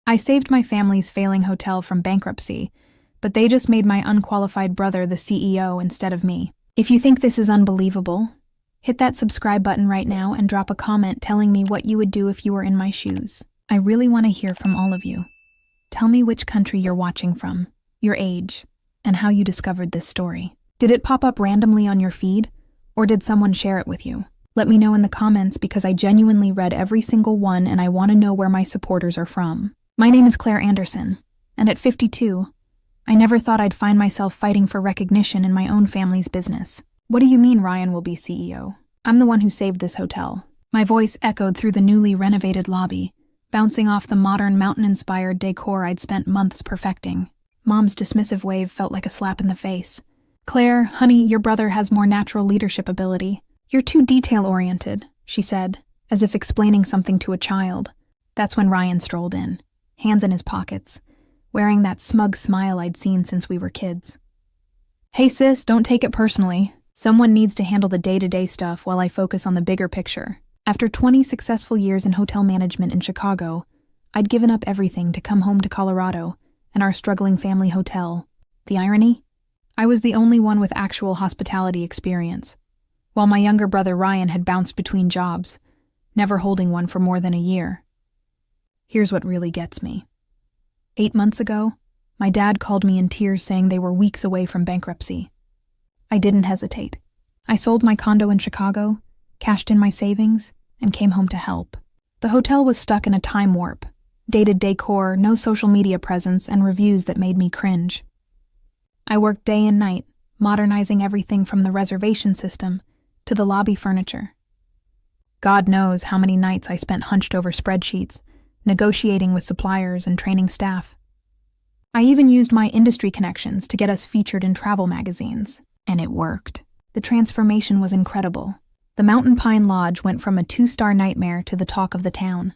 I saved my family's failing hotel from bankruptcy, but they just made my unqualified brother the CEO instead of me. If you think this is unbelievable, hit that subscribe button right now and drop a comment telling me what you would do if you were in my shoes. I really want to hear from all of you. Tell me which country you're watching from, your age, and how you discovered this story. Did it pop up randomly on your feed, or did someone share it with you? Let me know in the comments because I genuinely read every single one and I want to know where my supporters are from. My name is Claire Anderson, and at 52, I never thought I'd find myself fighting for recognition in my own family's business. What do you mean Ryan will be CEO? I'm the one who saved this hotel. My voice echoed through the newly renovated lobby, bouncing off the modern mountain-inspired decor I'd spent months perfecting. Mom's dismissive wave felt like a slap in the face. Claire, honey, your brother has more natural leadership ability. You're too detail-oriented, she said, as if explaining something to a child. That's when Ryan strolled in, hands in his pockets, wearing that smug smile I'd seen since we were kids. Hey sis, don't take it personally. Someone needs to handle the day-to-day stuff while I focus on the bigger picture. After 20 successful years in hotel management in Chicago, I'd given up everything to come home to Colorado and our struggling family hotel. The irony? I was the only one with actual hospitality experience, while my younger brother Ryan had bounced between jobs, never holding one for more than a year. Here's what really gets me. 8 months ago, my dad called me in tears saying they were weeks away from bankruptcy. I didn't hesitate. I sold my condo in Chicago, cashed in my savings, and came home to help. The hotel was stuck in a time warp, dated decor, no social media presence, and reviews that made me cringe. I worked day and night, modernizing everything from the reservation system to the lobby furniture. God knows how many nights I spent hunched over spreadsheets, negotiating with suppliers and training staff. I even used my industry connections to get us featured in travel magazines, and it worked. The transformation was incredible. The Mountain Pine Lodge went from a 2-star nightmare to the talk of the town.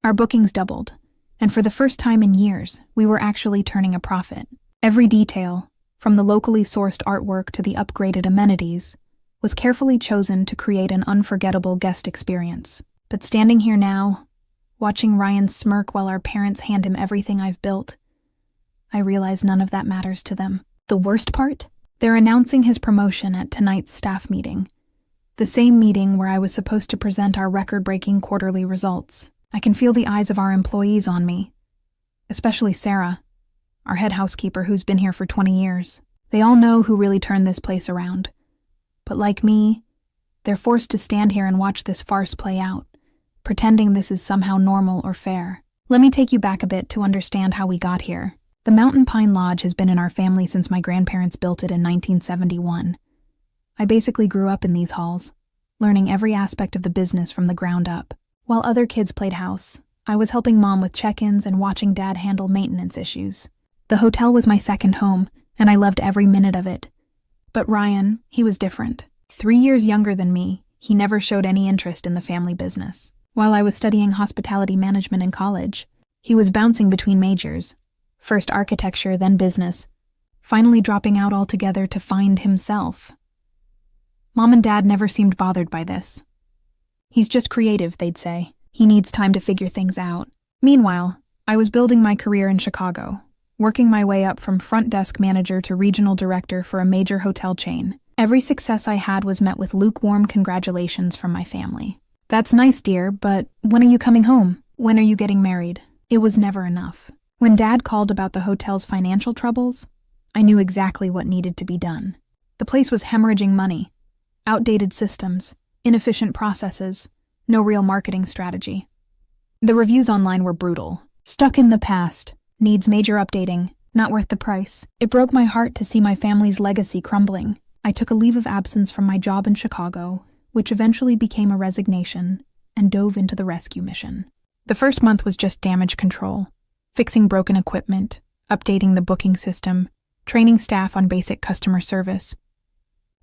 Our bookings doubled, and for the first time in years, we were actually turning a profit. Every detail, from the locally sourced artwork to the upgraded amenities, was carefully chosen to create an unforgettable guest experience. But standing here now, watching Ryan smirk while our parents hand him everything I've built, I realize none of that matters to them. The worst part? They're announcing his promotion at tonight's staff meeting, the same meeting where I was supposed to present our record-breaking quarterly results. I can feel the eyes of our employees on me, especially Sarah, our head housekeeper who's been here for 20 years. They all know who really turned this place around. But like me, they're forced to stand here and watch this farce play out, pretending this is somehow normal or fair. Let me take you back a bit to understand how we got here. The Mountain Pine Lodge has been in our family since my grandparents built it in 1971. I basically grew up in these halls, learning every aspect of the business from the ground up. While other kids played house, I was helping Mom with check-ins and watching Dad handle maintenance issues. The hotel was my second home, and I loved every minute of it. But Ryan, he was different. 3 years younger than me, he never showed any interest in the family business. While I was studying hospitality management in college, he was bouncing between majors, first architecture, then business, finally dropping out altogether to find himself. Mom and Dad never seemed bothered by this. He's just creative, they'd say. He needs time to figure things out. Meanwhile, I was building my career in Chicago, working my way up from front desk manager to regional director for a major hotel chain. Every success I had was met with lukewarm congratulations from my family. That's nice, dear, but when are you coming home? When are you getting married? It was never enough. When Dad called about the hotel's financial troubles, I knew exactly what needed to be done. The place was hemorrhaging money, outdated systems, inefficient processes, no real marketing strategy. The reviews online were brutal. Stuck in the past, needs major updating, not worth the price. It broke my heart to see my family's legacy crumbling. I took a leave of absence from my job in Chicago, which eventually became a resignation, and dove into the rescue mission. The first month was just damage control, fixing broken equipment, updating the booking system, training staff on basic customer service.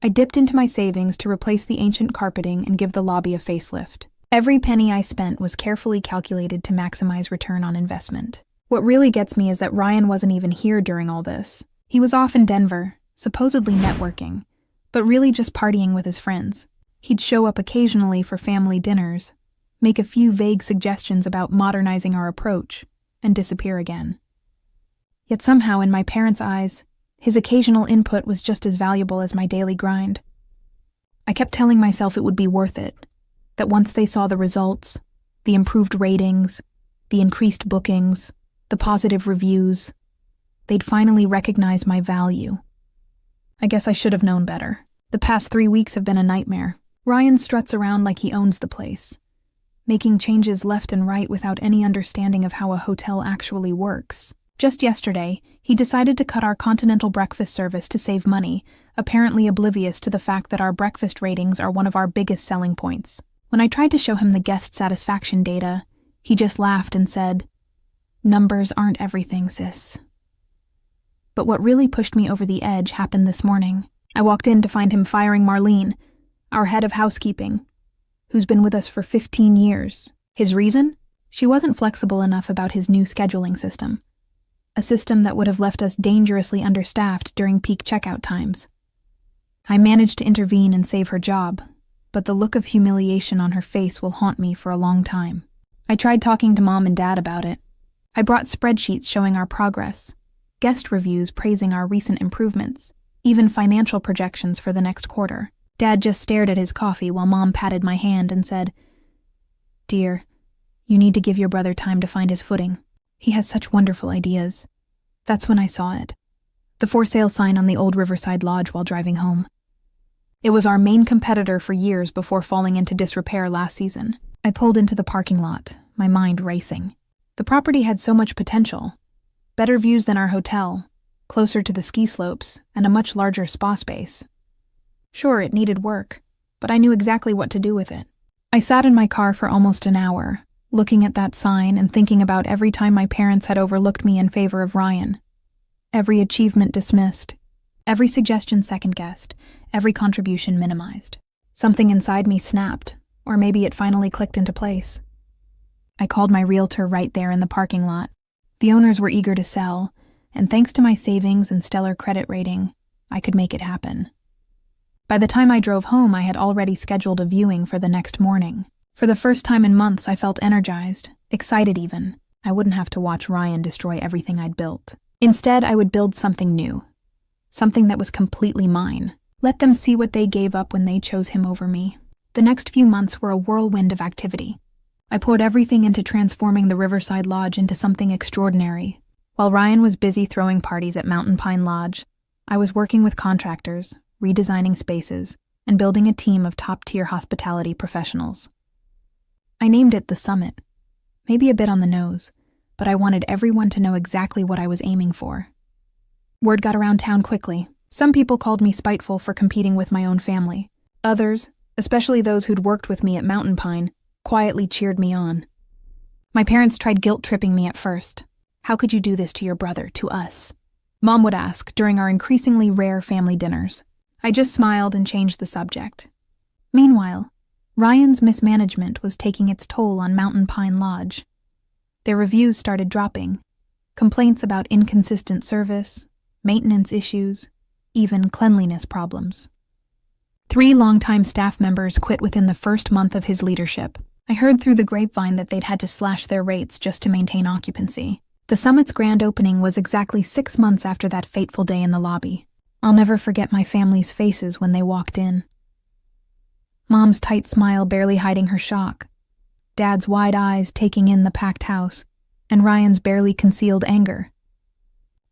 I dipped into my savings to replace the ancient carpeting and give the lobby a facelift. Every penny I spent was carefully calculated to maximize return on investment. What really gets me is that Ryan wasn't even here during all this. He was off in Denver, supposedly networking, but really just partying with his friends. He'd show up occasionally for family dinners, make a few vague suggestions about modernizing our approach, and disappear again. Yet somehow, in my parents' eyes, his occasional input was just as valuable as my daily grind. I kept telling myself it would be worth it, that once they saw the results, the improved ratings, the increased bookings, the positive reviews, they'd finally recognize my value. I guess I should have known better. The past 3 weeks have been a nightmare. Ryan struts around like he owns the place, making changes left and right without any understanding of how a hotel actually works. Just yesterday, he decided to cut our continental breakfast service to save money, apparently oblivious to the fact that our breakfast ratings are one of our biggest selling points. When I tried to show him the guest satisfaction data, he just laughed and said, "Numbers aren't everything, sis." But what really pushed me over the edge happened this morning. I walked in to find him firing Marlene, our head of housekeeping, who's been with us for 15 years. His reason? She wasn't flexible enough about his new scheduling system, a system that would have left us dangerously understaffed during peak checkout times. I managed to intervene and save her job, but the look of humiliation on her face will haunt me for a long time. I tried talking to Mom and Dad about it. I brought spreadsheets showing our progress, guest reviews praising our recent improvements, even financial projections for the next quarter. Dad just stared at his coffee while Mom patted my hand and said, "Dear, you need to give your brother time to find his footing. He has such wonderful ideas." That's when I saw it. The for sale sign on the old Riverside Lodge while driving home. It was our main competitor for years before falling into disrepair last season. I pulled into the parking lot, my mind racing. The property had so much potential. Better views than our hotel, closer to the ski slopes, and a much larger spa space. Sure, it needed work, but I knew exactly what to do with it. I sat in my car for almost an hour, looking at that sign and thinking about every time my parents had overlooked me in favor of Ryan. Every achievement dismissed, every suggestion second-guessed, every contribution minimized. Something inside me snapped, or maybe it finally clicked into place. I called my realtor right there in the parking lot. The owners were eager to sell, and thanks to my savings and stellar credit rating, I could make it happen. By the time I drove home, I had already scheduled a viewing for the next morning. For the first time in months, I felt energized, excited even. I wouldn't have to watch Ryan destroy everything I'd built. Instead, I would build something new, something that was completely mine. Let them see what they gave up when they chose him over me. The next few months were a whirlwind of activity. I poured everything into transforming the Riverside Lodge into something extraordinary. While Ryan was busy throwing parties at Mountain Pine Lodge, I was working with contractors, redesigning spaces, and building a team of top-tier hospitality professionals. I named it the Summit. Maybe a bit on the nose, but I wanted everyone to know exactly what I was aiming for. Word got around town quickly. Some people called me spiteful for competing with my own family. Others, especially those who'd worked with me at Mountain Pine, quietly cheered me on. My parents tried guilt-tripping me at first. "How could you do this to your brother, to us?" Mom would ask during our increasingly rare family dinners. I just smiled and changed the subject. Meanwhile, Ryan's mismanagement was taking its toll on Mountain Pine Lodge. Their reviews started dropping. Complaints about inconsistent service, maintenance issues, even cleanliness problems. 3 longtime staff members quit within the first month of his leadership. I heard through the grapevine that they'd had to slash their rates just to maintain occupancy. The Summit's grand opening was exactly 6 months after that fateful day in the lobby. I'll never forget my family's faces when they walked in. Mom's tight smile barely hiding her shock, Dad's wide eyes taking in the packed house, and Ryan's barely concealed anger.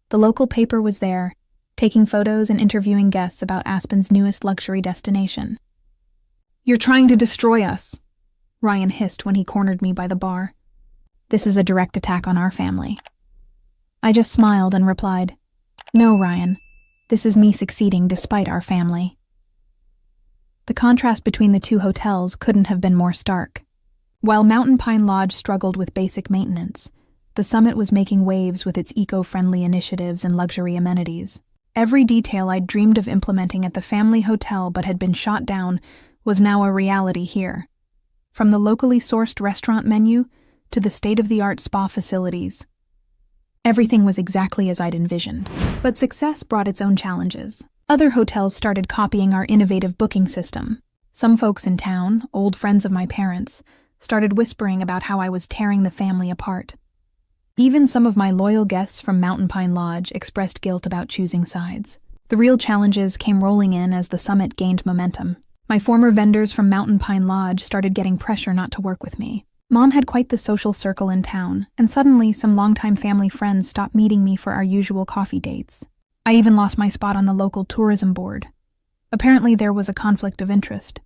The local paper was there, taking photos and interviewing guests about Aspen's newest luxury destination. "You're trying to destroy us," Ryan hissed when he cornered me by the bar. "This is a direct attack on our family." I just smiled and replied, "No, Ryan. This is me succeeding despite our family." The contrast between the 2 hotels couldn't have been more stark. While Mountain Pine Lodge struggled with basic maintenance, the Summit was making waves with its eco-friendly initiatives and luxury amenities. Every detail I'd dreamed of implementing at the family hotel but had been shot down was now a reality here. From the locally sourced restaurant menu to the state-of-the-art spa facilities. Everything was exactly as I'd envisioned. But success brought its own challenges. Other hotels started copying our innovative booking system. Some folks in town, old friends of my parents, started whispering about how I was tearing the family apart. Even some of my loyal guests from Mountain Pine Lodge expressed guilt about choosing sides. The real challenges came rolling in as the summit gained momentum. My former vendors from Mountain Pine Lodge started getting pressure not to work with me. Mom had quite the social circle in town, and suddenly some longtime family friends stopped meeting me for our usual coffee dates. I even lost my spot on the local tourism board. Apparently there was a conflict of interest.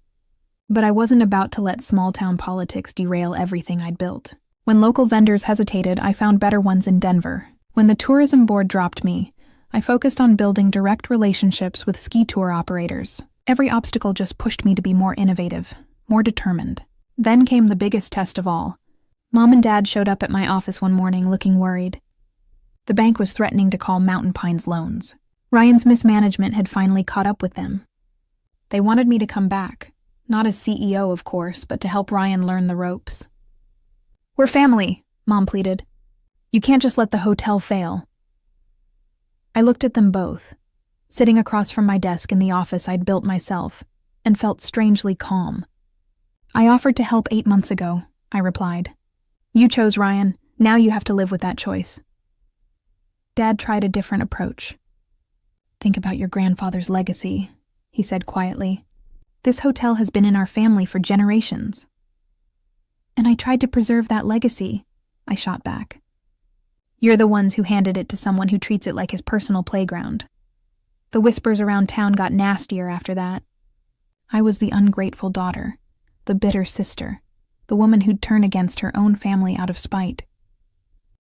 But I wasn't about to let small-town politics derail everything I'd built. When local vendors hesitated, I found better ones in Denver. When the tourism board dropped me, I focused on building direct relationships with ski tour operators. Every obstacle just pushed me to be more innovative, more determined. Then came the biggest test of all. Mom and Dad showed up at my office one morning looking worried. The bank was threatening to call Mountain Pine's loans. Ryan's mismanagement had finally caught up with them. They wanted me to come back, not as CEO, of course, but to help Ryan learn the ropes. "We're family," Mom pleaded. "You can't just let the hotel fail." I looked at them both, sitting across from my desk in the office I'd built myself, and felt strangely calm. "I offered to help 8 months ago," I replied. "You chose Ryan, now you have to live with that choice." Dad tried a different approach. "Think about your grandfather's legacy," he said quietly. "This hotel has been in our family for generations." "And I tried to preserve that legacy," I shot back. "You're the ones who handed it to someone who treats it like his personal playground." The whispers around town got nastier after that. I was the ungrateful daughter, the bitter sister, the woman who'd turn against her own family out of spite.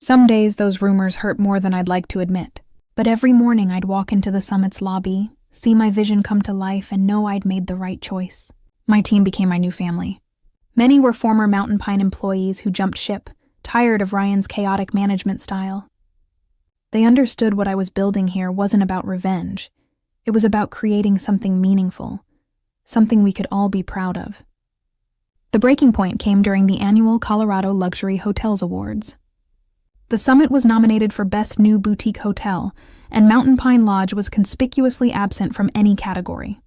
Some days those rumors hurt more than I'd like to admit, but every morning I'd walk into the summit's lobby, see my vision come to life, and know I'd made the right choice. My team became my new family. Many were former Mountain Pine employees who jumped ship, tired of Ryan's chaotic management style. They understood what I was building here wasn't about revenge. It was about creating something meaningful, something we could all be proud of. The breaking point came during the annual Colorado Luxury Hotels Awards. The summit was nominated for Best New Boutique Hotel, and Mountain Pine Lodge was conspicuously absent from any category.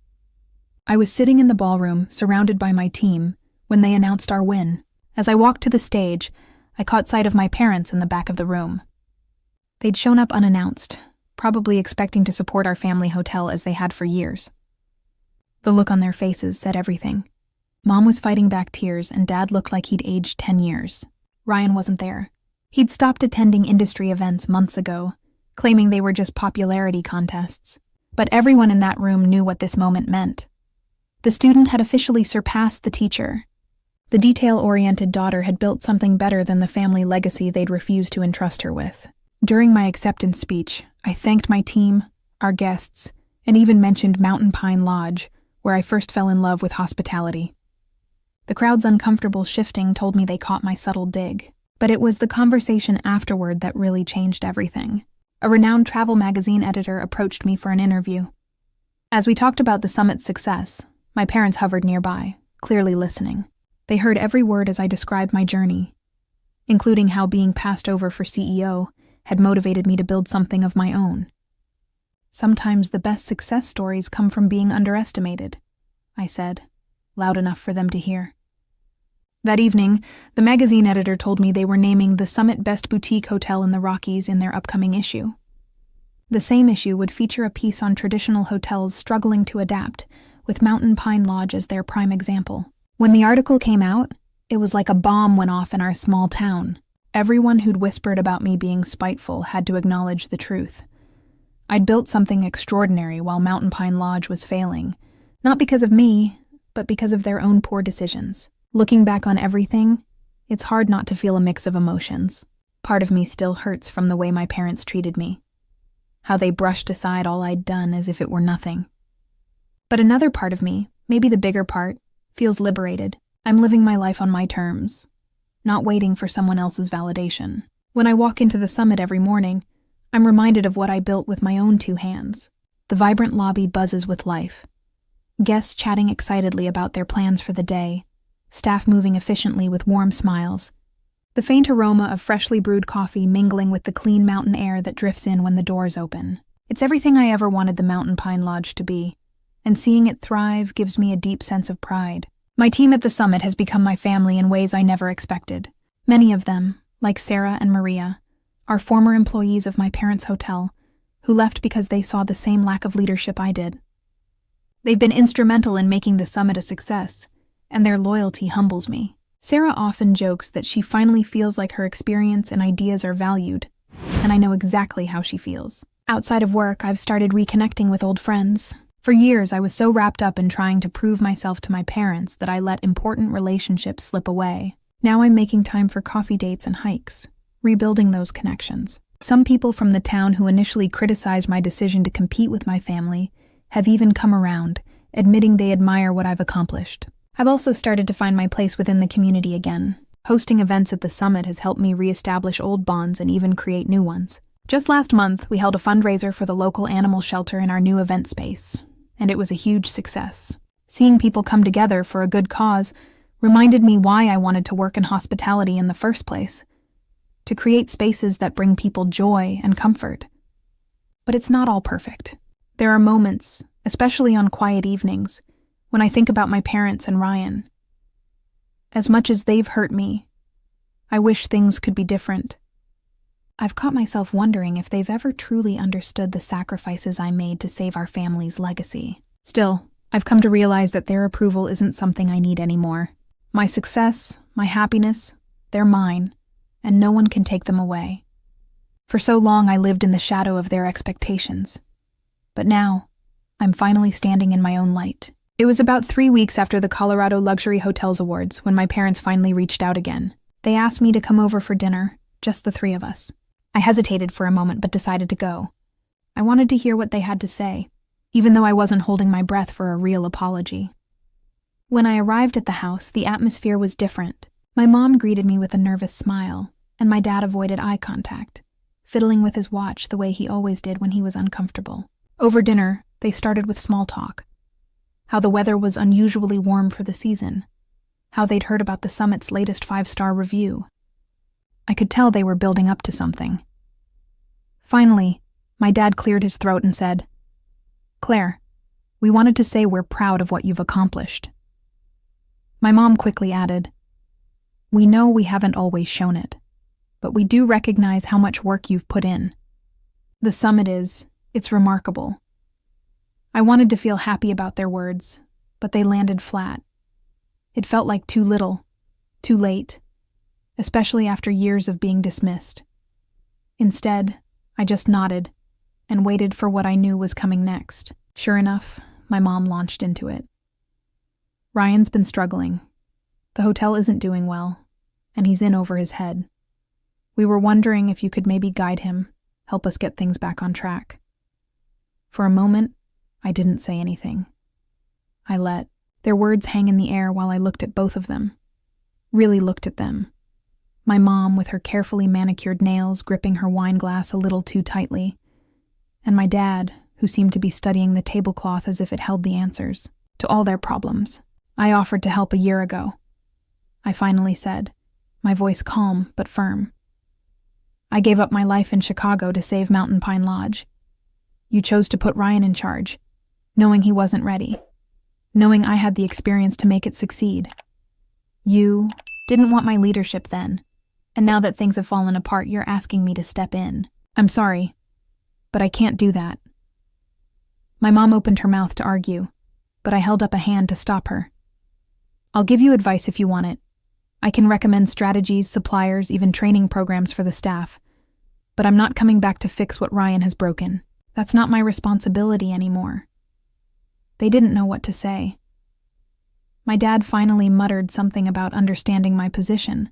I was sitting in the ballroom, surrounded by my team, when they announced our win. As I walked to the stage, I caught sight of my parents in the back of the room. They'd shown up unannounced, probably expecting to support our family hotel as they had for years. The look on their faces said everything. Mom was fighting back tears, and Dad looked like he'd aged 10 years. Ryan wasn't there. He'd stopped attending industry events months ago, claiming they were just popularity contests. But everyone in that room knew what this moment meant. The student had officially surpassed the teacher. The detail-oriented daughter had built something better than the family legacy they'd refused to entrust her with. During my acceptance speech, I thanked my team, our guests, and even mentioned Mountain Pine Lodge, where I first fell in love with hospitality. The crowd's uncomfortable shifting told me they caught my subtle dig. But it was the conversation afterward that really changed everything. A renowned travel magazine editor approached me for an interview. As we talked about the summit's success, my parents hovered nearby, clearly listening. They heard every word as I described my journey, including how being passed over for CEO had motivated me to build something of my own. "Sometimes the best success stories come from being underestimated," I said, loud enough for them to hear. That evening, the magazine editor told me they were naming the Summit Best Boutique Hotel in the Rockies in their upcoming issue. The same issue would feature a piece on traditional hotels struggling to adapt, with Mountain Pine Lodge as their prime example. When the article came out, it was like a bomb went off in our small town. Everyone who'd whispered about me being spiteful had to acknowledge the truth. I'd built something extraordinary while Mountain Pine Lodge was failing, not because of me, but because of their own poor decisions. Looking back on everything, it's hard not to feel a mix of emotions. Part of me still hurts from the way my parents treated me, how they brushed aside all I'd done as if it were nothing. But another part of me, maybe the bigger part, feels liberated. I'm living my life on my terms, not waiting for someone else's validation. When I walk into the summit every morning, I'm reminded of what I built with my own 2 hands. The vibrant lobby buzzes with life. Guests chatting excitedly about their plans for the day, staff moving efficiently with warm smiles, the faint aroma of freshly brewed coffee mingling with the clean mountain air that drifts in when the doors open. It's everything I ever wanted the Mountain Pine Lodge to be, and seeing it thrive gives me a deep sense of pride. My team at the summit has become my family in ways I never expected. Many of them, like Sarah and Maria, are former employees of my parents' hotel who left because they saw the same lack of leadership I did. They've been instrumental in making the summit a success, and their loyalty humbles me. Sarah often jokes that she finally feels like her experience and ideas are valued, and I know exactly how she feels. Outside of work, I've started reconnecting with old friends. For years, I was so wrapped up in trying to prove myself to my parents that I let important relationships slip away. Now I'm making time for coffee dates and hikes, rebuilding those connections. Some people from the town who initially criticized my decision to compete with my family have even come around, admitting they admire what I've accomplished. I've also started to find my place within the community again. Hosting events at the summit has helped me reestablish old bonds and even create new ones. Just last month, we held a fundraiser for the local animal shelter in our new event space, and it was a huge success. Seeing people come together for a good cause reminded me why I wanted to work in hospitality in the first place, to create spaces that bring people joy and comfort. But it's not all perfect. There are moments, especially on quiet evenings, when I think about my parents and Ryan. As much as they've hurt me, I wish things could be different. I've caught myself wondering if they've ever truly understood the sacrifices I made to save our family's legacy. Still, I've come to realize that their approval isn't something I need anymore. My success, my happiness, they're mine, and no one can take them away. For so long I lived in the shadow of their expectations. But now, I'm finally standing in my own light. It was about 3 weeks after the Colorado Luxury Hotels Awards when my parents finally reached out again. They asked me to come over for dinner, just the three of us. I hesitated for a moment but decided to go. I wanted to hear what they had to say, even though I wasn't holding my breath for a real apology. When I arrived at the house, the atmosphere was different. My mom greeted me with a nervous smile, and my dad avoided eye contact, fiddling with his watch the way he always did when he was uncomfortable. Over dinner, they started with small talk. How the weather was unusually warm for the season. How they'd heard about the summit's latest 5-star review. I could tell they were building up to something. Finally, my dad cleared his throat and said, "Claire, we wanted to say we're proud of what you've accomplished." My mom quickly added, "We know we haven't always shown it, but we do recognize how much work you've put in. The summit it's remarkable." I wanted to feel happy about their words, but they landed flat. It felt like too little, too late, especially after years of being dismissed. Instead, I just nodded and waited for what I knew was coming next. Sure enough, my mom launched into it. "Ryan's been struggling. The hotel isn't doing well, and he's in over his head. We were wondering if you could maybe guide him, help us get things back on track." For a moment, I didn't say anything. I let their words hang in the air while I looked at both of them. Really looked at them. My mom with her carefully manicured nails gripping her wine glass a little too tightly, and my dad, who seemed to be studying the tablecloth as if it held the answers to all their problems. "I offered to help a year ago," I finally said, my voice calm but firm. "I gave up my life in Chicago to save Mountain Pine Lodge. You chose to put Ryan in charge, knowing he wasn't ready, knowing I had the experience to make it succeed. You didn't want my leadership then, and now that things have fallen apart, you're asking me to step in. I'm sorry, but I can't do that." My mom opened her mouth to argue, but I held up a hand to stop her. "I'll give you advice if you want it. I can recommend strategies, suppliers, even training programs for the staff, but I'm not coming back to fix what Ryan has broken. That's not my responsibility anymore." They didn't know what to say. My dad finally muttered something about understanding my position,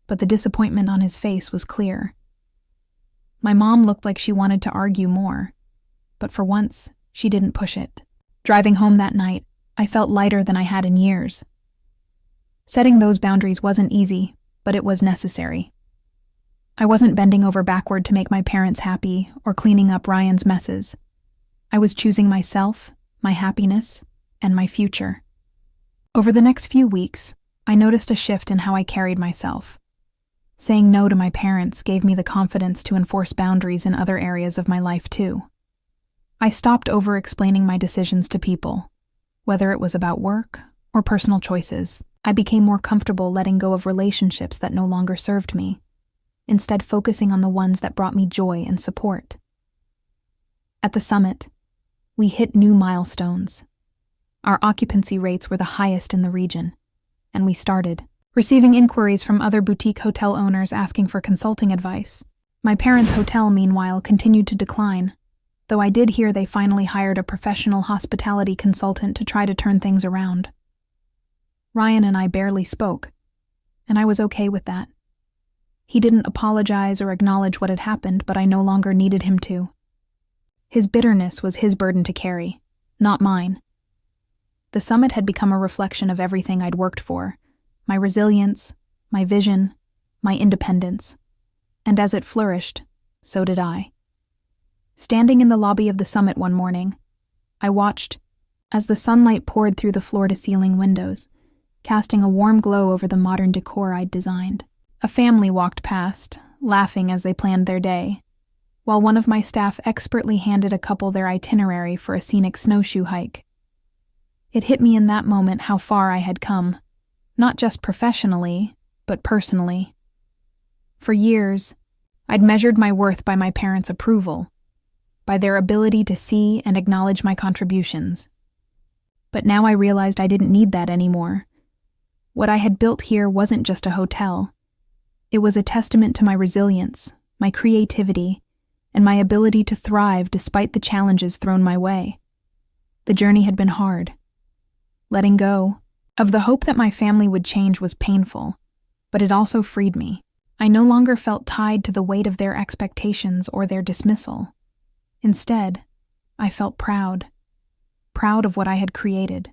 but the disappointment on his face was clear. My mom looked like she wanted to argue more, but for once, she didn't push it. Driving home that night, I felt lighter than I had in years. Setting those boundaries wasn't easy, but it was necessary. I wasn't bending over backward to make my parents happy or cleaning up Ryan's messes. I was choosing myself, my happiness, and my future. Over the next few weeks, I noticed a shift in how I carried myself. Saying no to my parents gave me the confidence to enforce boundaries in other areas of my life too. I stopped over-explaining my decisions to people, whether it was about work or personal choices. I became more comfortable letting go of relationships that no longer served me. instead focusing on the ones that brought me joy and support. At the summit, we hit new milestones. Our occupancy rates were the highest in the region, and we started receiving inquiries from other boutique hotel owners asking for consulting advice. My parents' hotel, meanwhile, continued to decline, though I did hear they finally hired a professional hospitality consultant to try to turn things around. Ryan and I barely spoke, and I was okay with that. He didn't apologize or acknowledge what had happened, but I no longer needed him to. His bitterness was his burden to carry, not mine. The summit had become a reflection of everything I'd worked for: my resilience, my vision, my independence. And as it flourished, so did I. Standing in the lobby of the summit one morning, I watched as the sunlight poured through the floor-to-ceiling windows, casting a warm glow over the modern decor I'd designed. A family walked past, laughing as they planned their day, while one of my staff expertly handed a couple their itinerary for a scenic snowshoe hike. It hit me in that moment how far I had come, not just professionally, but personally. For years, I'd measured my worth by my parents' approval, by their ability to see and acknowledge my contributions. But now I realized I didn't need that anymore. What I had built here wasn't just a hotel. It was a testament to my resilience, my creativity, and my ability to thrive despite the challenges thrown my way. The journey had been hard. Letting go of the hope that my family would change was painful, but it also freed me. I no longer felt tied to the weight of their expectations or their dismissal. Instead, I felt proud of what I had created,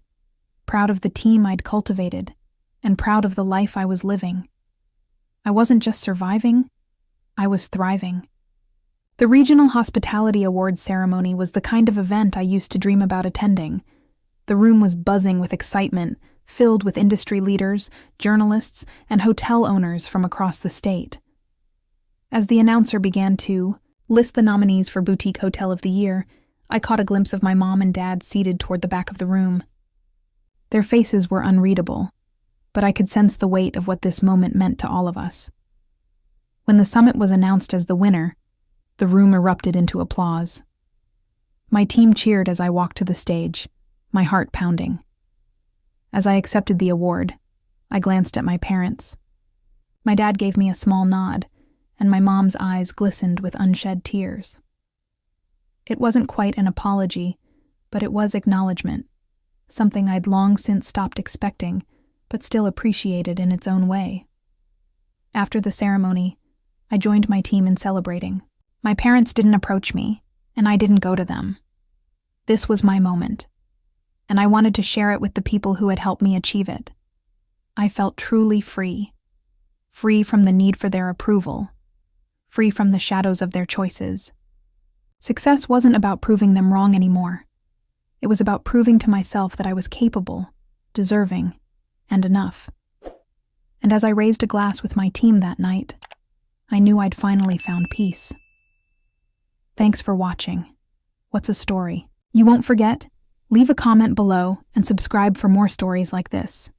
proud of the team I'd cultivated, and proud of the life I was living. I wasn't just surviving, I was thriving. The Regional Hospitality Awards ceremony was the kind of event I used to dream about attending. The room was buzzing with excitement, filled with industry leaders, journalists, and hotel owners from across the state. As the announcer began to list the nominees for Boutique Hotel of the Year, I caught a glimpse of my mom and dad seated toward the back of the room. Their faces were unreadable, but I could sense the weight of what this moment meant to all of us. When the summit was announced as the winner, the room erupted into applause. My team cheered as I walked to the stage, my heart pounding. As I accepted the award, I glanced at my parents. My dad gave me a small nod, and my mom's eyes glistened with unshed tears. It wasn't quite an apology, but it was acknowledgement, something I'd long since stopped expecting, but still appreciated in its own way. After the ceremony, I joined my team in celebrating. My parents didn't approach me, and I didn't go to them. This was my moment, and I wanted to share it with the people who had helped me achieve it. I felt truly free from the need for their approval, free from the shadows of their choices. Success wasn't about proving them wrong anymore. It was about proving to myself that I was capable, deserving, and enough. And as I raised a glass with my team that night, I knew I'd finally found peace. Thanks for watching. What's a story? You won't forget? Leave a comment below and subscribe for more stories like this.